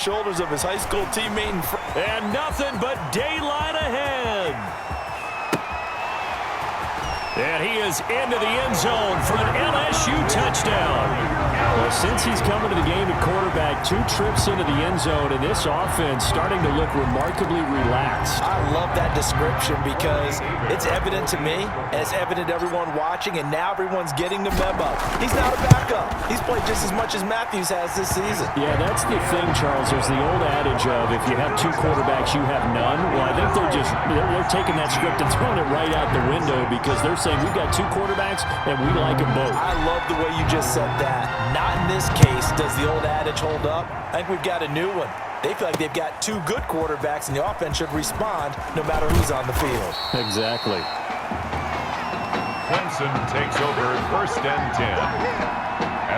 Shoulders of his high school teammate and nothing but daylight ahead. And he is into the end zone for an LSU touchdown. Well, since he's coming to the game at quarterback, 2 trips into the end zone, and this offense starting to look remarkably relaxed. I love that description because it's evident to me, and it's evident to everyone watching, and now everyone's getting the memo. He's not a backup. He's played just as much as Matthews has this season. Yeah, that's the thing, Charles. There's the old adage of if you have 2 quarterbacks, you have none. Well, I think they're taking that script and throwing it right out the window because they're saying we've got 2 quarterbacks, and we like them both. I love the way you just said that. Not in this case does the old adage hold up. I think we've got a new one. They feel like they've got 2 good quarterbacks, and the offense should respond no matter who's on the field. Exactly. Clemson takes over 1st and 10.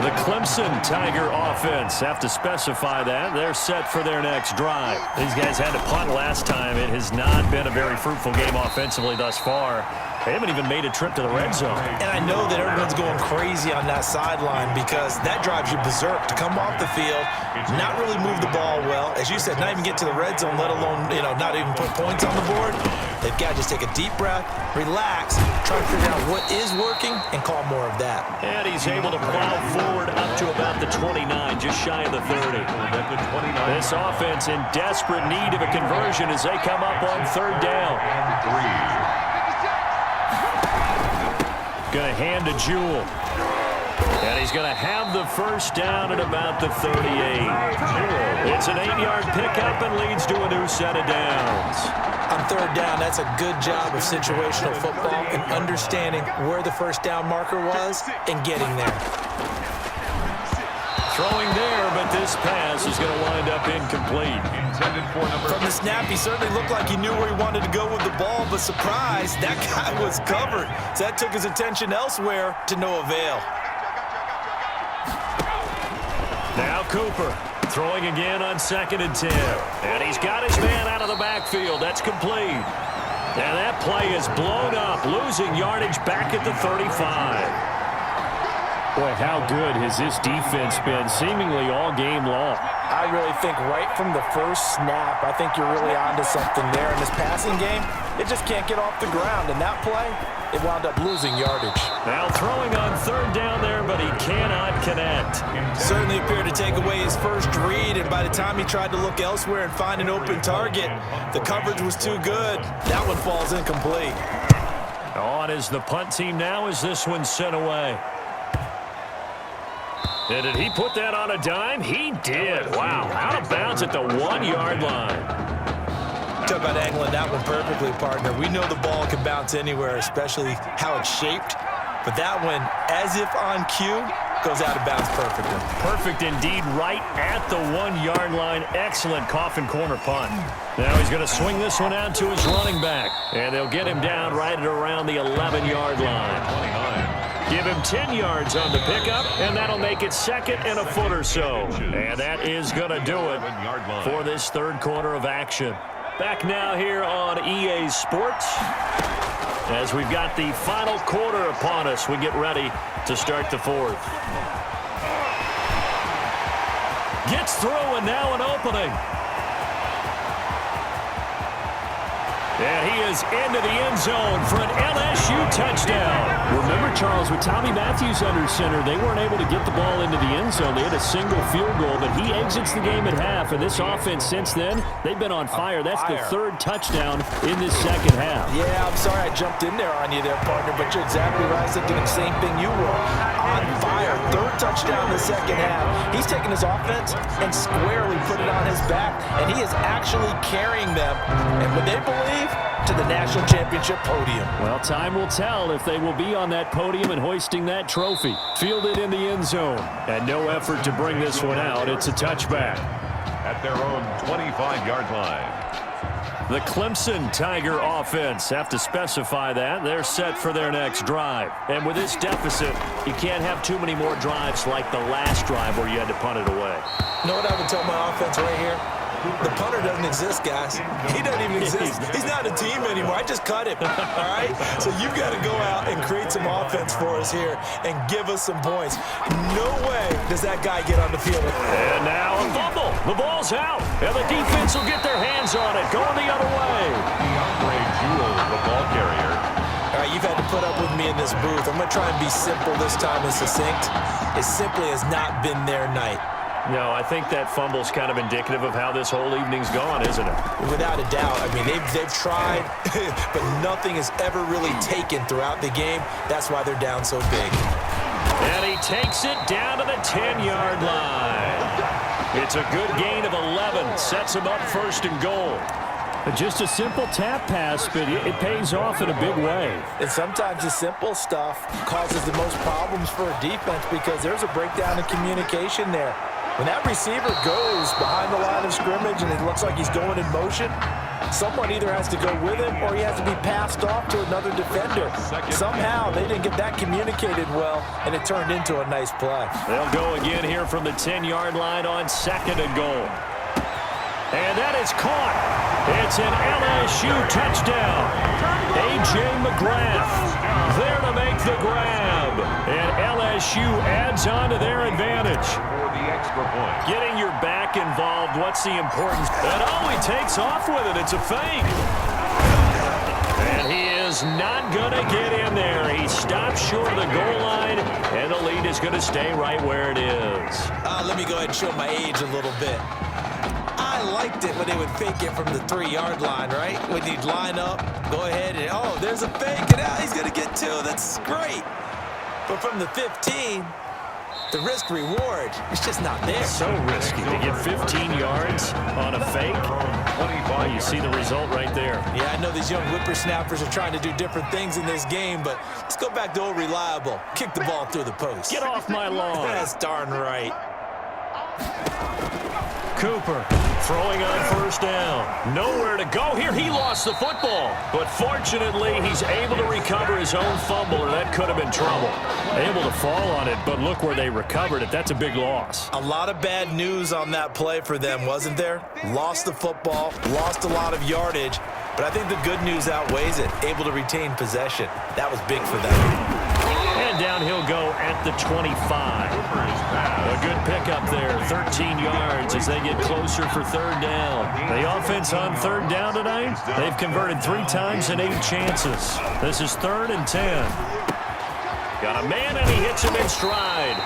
The Clemson Tiger offense have to specify that. They're set for their next drive. These guys had to punt last time. It has not been a very fruitful game offensively thus far. They haven't even made a trip to the red zone. And I know that everyone's going crazy on that sideline because that drives you berserk to come off the field, not really move the ball well. As you said, not even get to the red zone, let alone, not even put points on the board. They've got to just take a deep breath, relax, try to figure out what is working, and call more of that. And he's able to plow forward up to about the 29, just shy of the 30. This offense in desperate need of a conversion as they come up on 3rd down. Going to hand to Jewell. And he's going to have the 1st down at about the 38. It's an 8-yard pickup and leads to a new set of downs. On 3rd down, that's a good job of situational football and understanding where the 1st down marker was and getting there. Throwing there, but this pass is going to wind up incomplete. From the snap, he certainly looked like he knew where he wanted to go with the ball, but surprise, that guy was covered. So that took his attention elsewhere to no avail. Now Cooper throwing again on 2nd and 10. And he's got his man out of the backfield. That's complete. And that play is blown up, losing yardage back at the 35. Boy, how good has this defense been seemingly all game long? I really think right from the first snap, I think you're really onto something there. In this passing game, it just can't get off the ground. And that play, it wound up losing yardage. Now throwing on 3rd down there, but he cannot connect. Certainly appeared to take away his first read, and by the time he tried to look elsewhere and find an open target, the coverage was too good. That one falls incomplete. On is the punt team now as this one's sent away. And did he put that on a dime? He did. Wow, out of bounds at the 1-yard line. Talk about angling that one perfectly, partner. We know the ball can bounce anywhere, especially how it's shaped. But that one, as if on cue, goes out of bounds perfectly. Perfect indeed, right at the 1-yard line. Excellent coffin corner punt. Now he's going to swing this one out to his running back. And they'll get him down right at around the 11-yard line. Give him 10 yards on the pickup, and that'll make it 2nd and a foot or so. And that is going to do it for this 3rd quarter of action. Back now here on EA Sports as we've got the final quarter upon us. We get ready to start the 4th. Gets through, and now an opening. And he is into the end zone for an LSU touchdown. Remember, Charles, with Tommy Matthews under center, they weren't able to get the ball into the end zone. They had a single field goal, but he exits the game at half. And this offense since then, they've been on fire. That's the 3rd touchdown in this 2nd half. Yeah, I'm sorry I jumped in there on you there, partner, but you're exactly right. I was thinking the same thing you were. On fire. 3rd touchdown in the 2nd half. He's taken his offense and squarely put it on his back, and he is actually carrying them. And when they believe, to the national championship podium. Well, time will tell if they will be on that podium and hoisting that trophy. Fielded in the end zone. And no effort to bring this one out. It's a touchback. At their own 25-yard line. The Clemson Tiger offense have to specify that. They're set for their next drive. And with this deficit, you can't have too many more drives like the last drive where you had to punt it away. You know what I would tell my offense right here? The punter doesn't exist, guys. He doesn't even exist. He's not a team anymore. I just cut him, all right? So you've got to go out and create some offense for us here and give us some points. No way does that guy get on the field. And now a fumble. The ball's out, and the defense will get their hands on it, going the other way. DeAndre Jewell, the ball carrier. All right, you've had to put up with me in this booth. I'm going to try and be simple this time and succinct. It simply has not been their night. No, I think that fumble's kind of indicative of how this whole evening's gone, isn't it? Without a doubt. I mean, they've tried, but nothing has ever really taken throughout the game. That's why they're down so big. And he takes it down to the 10-yard line. It's a good gain of 11. Sets him up first and goal. Just a simple tap pass, but it pays off in a big way. And sometimes the simple stuff causes the most problems for a defense because there's a breakdown in communication there. When that receiver goes behind the line of scrimmage and it looks like he's going in motion, someone either has to go with him or he has to be passed off to another defender. Somehow they didn't get that communicated well, and it turned into a nice play. They'll go again here from the 10-yard line on second and goal. And that is caught. It's an LSU touchdown. A.J. McGrath there to make the grab. And LSU adds on to their advantage. For the extra point. Getting your back involved, what's the importance? And he takes off with it. It's a fake. And he is not going to get in there. He stops short of the goal line, and the lead is going to stay right where it is. Let me go ahead and show my age a little bit. I liked it when they would fake it from the 3-yard line, right? When you'd line up, go ahead, and there's a fake, and now he's going to get 2. That's great. But from the 15, the risk-reward is just not there. So risky to get 15 yards on a fake. Well, you see the result right there. Yeah, I know these young whippersnappers are trying to do different things in this game, but let's go back to old reliable. Kick the ball through the post. Get off my lawn. That's darn right. Cooper throwing on first down. Nowhere to go here. He lost the football. But fortunately, he's able to recover his own fumble, or that could have been trouble. Able to fall on it, but look where they recovered it. That's a big loss. A lot of bad news on that play for them, wasn't there? Lost the football, lost a lot of yardage, but I think the good news outweighs it. Able to retain possession. That was big for them. And down he'll go at the 25. A good pickup there, 13 yards as they get closer for third down. The offense on third down tonight, they've converted 3 times in 8 chances. This is 3rd and 10. Got a man, and he hits him in stride.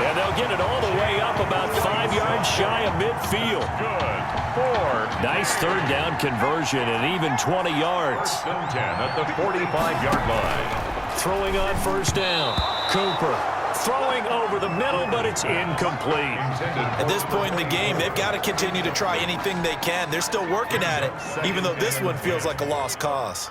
And they'll get it all the way up about 5 yards shy of midfield. Good. 4. Nice third down conversion and even 20 yards. 10 at the 45-yard line. Throwing on first down. Cooper throwing over the middle, but it's incomplete. At this point in the game, they've got to continue to try anything they can. They're still working at it, even though this one feels like a lost cause.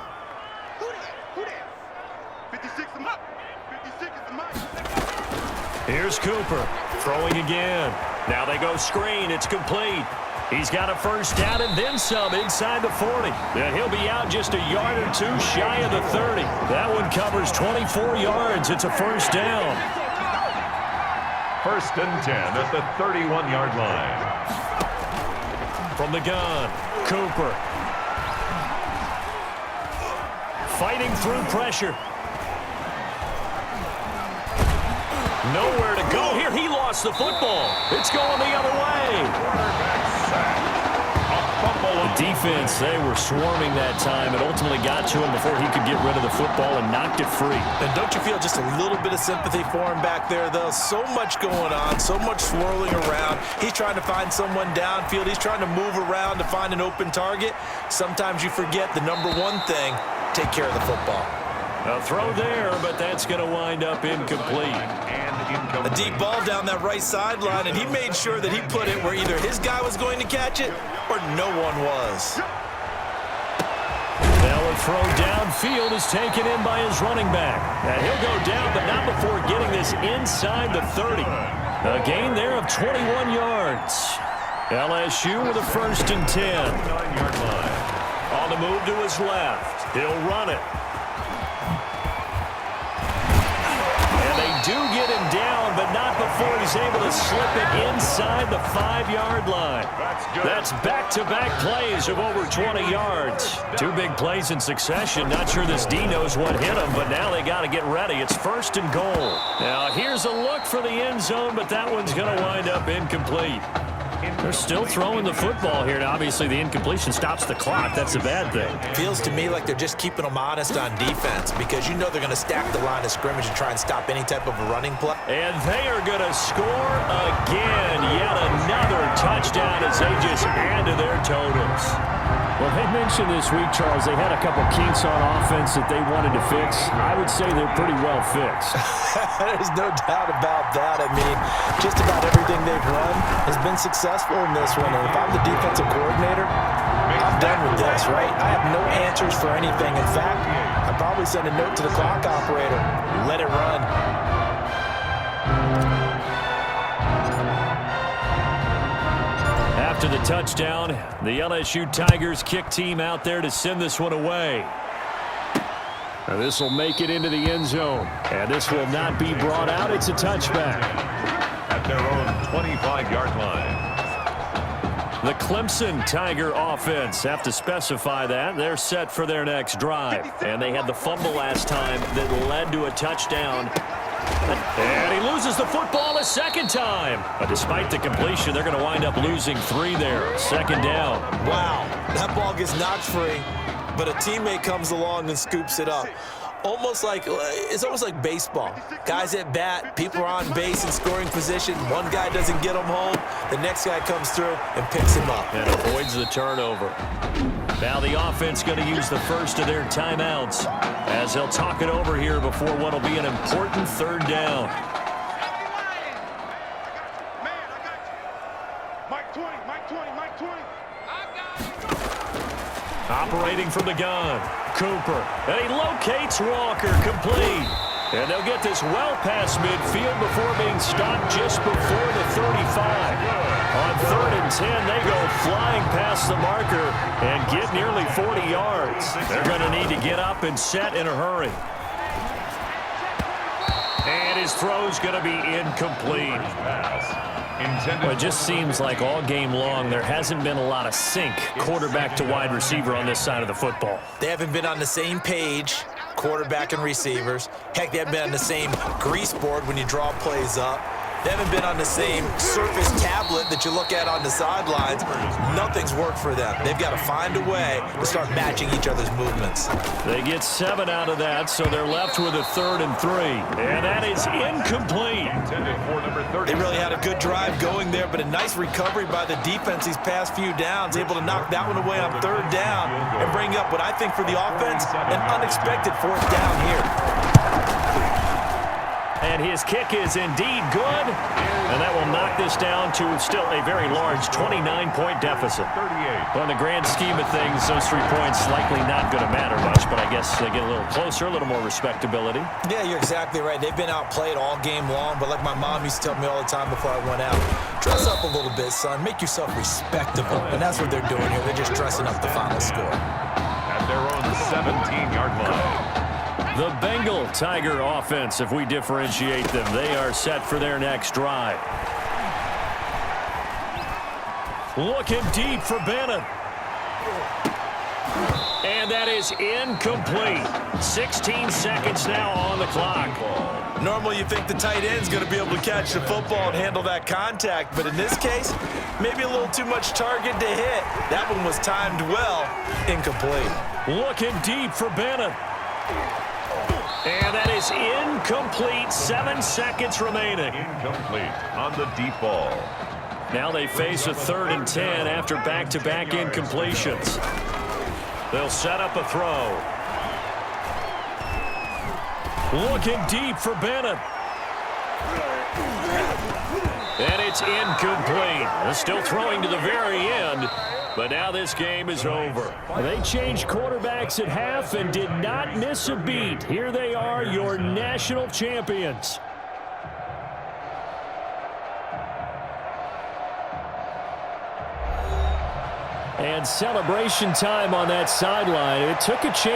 Here's Cooper throwing again. Now they go screen. It's complete. He's got a first down and then some inside the 40. And he'll be out just a yard or 2 shy of the 30. That one covers 24 yards. It's a first down. 1st and 10 at the 31-yard line. From the gun, Cooper. Fighting through pressure. Nowhere to go here. He lost the football. It's going the other way. The defense, they were swarming that time. It ultimately got to him before he could get rid of the football and knocked it free. And don't you feel just a little bit of sympathy for him back there, though? So much going on, so much swirling around. He's trying to find someone downfield. He's trying to move around to find an open target. Sometimes you forget the number one thing, take care of the football. A throw there, but that's going to wind up incomplete. A deep ball down that right sideline, and he made sure that he put it where either his guy was going to catch it or no one was. Now a throw downfield is taken in by his running back. And he'll go down, but not before getting this inside the 30. A gain there of 21 yards. LSU with a 1st and 10. On the move to his left. He'll run it. And And they do get him down, but not before he's able to slip it inside the 5-yard line. That's back-to-back plays of over 20 yards. 2 big plays in succession. Not sure this D knows what hit him, but now they got to get ready. It's 1st and goal. Now here's a look for the end zone, but that one's going to wind up incomplete. They're still throwing the football here. Now, obviously, the incompletion stops the clock. That's a bad thing. Feels to me like they're just keeping them honest on defense because you know they're going to stack the line of scrimmage and try and stop any type of a running play. And they are going to score again. Yet another touchdown as they just add to their totals. Well, they mentioned this week, Charles, they had a couple kinks on offense that they wanted to fix. I would say they're pretty well fixed. There's no doubt about that. I mean, just about everything they've run has been successful in this one. And if I'm the defensive coordinator, I'm done with this, right? I have no answers for anything. In fact, I'd probably send a note to the clock operator. Let it run. After the touchdown, the LSU Tigers kick team out there to send this one away. Now this will make it into the end zone. And this will not be brought out. It's a touchback. At their own 25-yard line. The Clemson Tiger offense have to specify that. They're set for their next drive. And they had the fumble last time that led to a touchdown. And he loses the football a second time. But despite the completion, they're going to wind up losing 3 there. 2nd down. Wow, that ball gets knocked free, but a teammate comes along and scoops it up. It's almost like baseball. Guys at bat, people are on base in scoring position. One guy doesn't get them home. The next guy comes through and picks him up. And avoids the turnover. Now the offense going to use the first of their timeouts as they'll talk it over here before what will be an important 3rd down. Operating from the gun, Cooper, and he locates Walker, complete. And they'll get this well past midfield before being stopped just before the 35. On 3rd and 10, they go flying past the marker and get nearly 40 yards. They're going to need to get up and set in a hurry. And his throw's going to be incomplete. Well, it just seems like all game long there hasn't been a lot of sync quarterback to wide receiver on this side of the football. They haven't been on the same page, quarterback and receivers. Heck, they haven't been on the same grease board when you draw plays up. They haven't been on the same surface tablet that you look at on the sidelines. Nothing's worked for them. They've got to find a way to start matching each other's movements. They get 7 out of that, so they're left with a 3rd and 3. And that is incomplete. They really had a good drive going there, but a nice recovery by the defense these past few downs, able to knock that one away on 3rd down and bring up what I think for the offense, an unexpected 4th down here. And his kick is indeed good. And that will knock this down to still a very large 29-point deficit. Well, in the grand scheme of things, those 3 points likely not going to matter much, but I guess they get a little closer, a little more respectability. Yeah, you're exactly right. They've been outplayed all game long, but like my mom used to tell me all the time before I went out, dress up a little bit, son. Make yourself respectable. And that's what they're doing here. They're just dressing up the final score. At their own 17-yard line. The Bengal Tiger offense, if we differentiate them, they are set for their next drive. Looking deep for Bennett. And that is incomplete. 16 seconds now on the clock. Normally you think the tight end's going to be able to catch the football and handle that contact, but in this case, maybe a little too much target to hit. That one was timed well. Incomplete. Looking deep for Bennett. And that is incomplete. 7 seconds remaining. Incomplete on the deep ball. Now they face a 3rd and 10 after back-to-back incompletions. They'll set up a throw. Looking deep for Bennett. And it's incomplete. They're still throwing to the very end. But now this game is over. They changed quarterbacks at half and did not miss a beat. Here they are, your national champions. And celebration time on that sideline. It took a change.